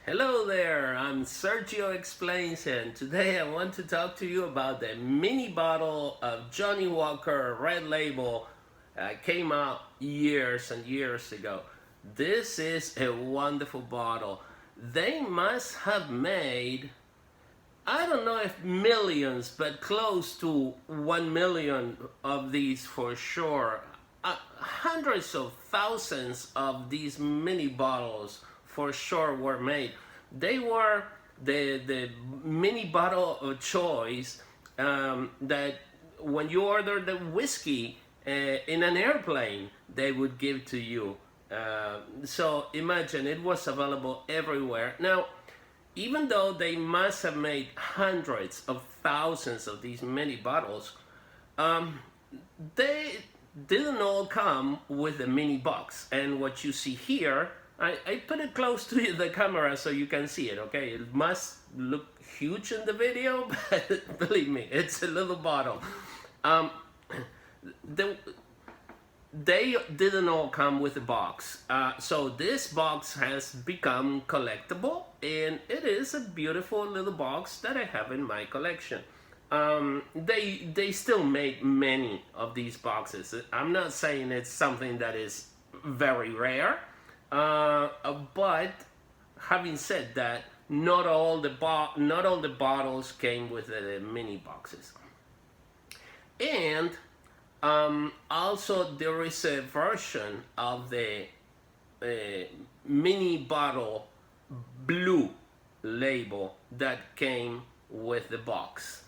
Hello there, I'm Sergio Explains, and today I want to talk to you about the mini bottle of Johnnie Walker Red Label came out years and years ago. This is a wonderful bottle. They must have made, I don't know if millions, but close to 1 million of these for sure. Hundreds of thousands of these mini bottles for sure were made. They were the mini bottle of choice that when you order the whiskey in an airplane, they would give to you. So imagine it was available everywhere. Now, even though they must have made hundreds of thousands of these mini bottles, they didn't all come with a mini box. And what you see here, I put it close to the camera so you can see it, okay? It must look huge in the video, but believe me, it's a little bottle. They didn't all come with a box. So this box has become collectible, and it is a beautiful little box that I have in my collection. They still make many of these boxes. I'm not saying it's something that is very rare, but having said that, not all the bottles came with the mini boxes. And also there is a version of the mini bottle blue label that came with the box.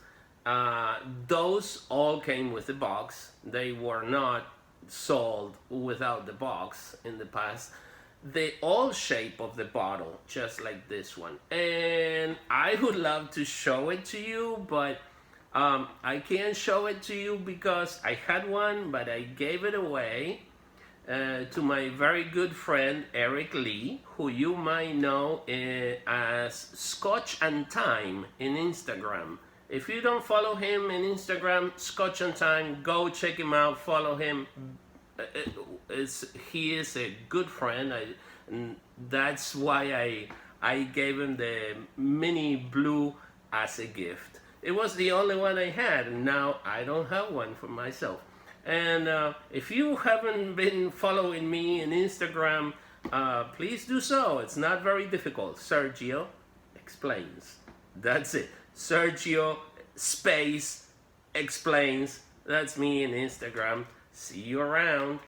Those all came with the box. They were not sold without the box in the past. The old shape of the bottle, just like this one. And I would love to show it to you, but I can't show it to you because I had one, but I gave it away to my very good friend Eric Lee, who you might know as Scotch and Time in Instagram. If you don't follow him in Instagram, Scotch and Time, go check him out, follow him. He is a good friend. And that's why I gave him the mini blue as a gift. It was the only one I had, and now I don't have one for myself. And if you haven't been following me in Instagram, please do so. It's not very difficult. Sergio Explains. That's it. Sergio space Explains. That's me in Instagram. See you around.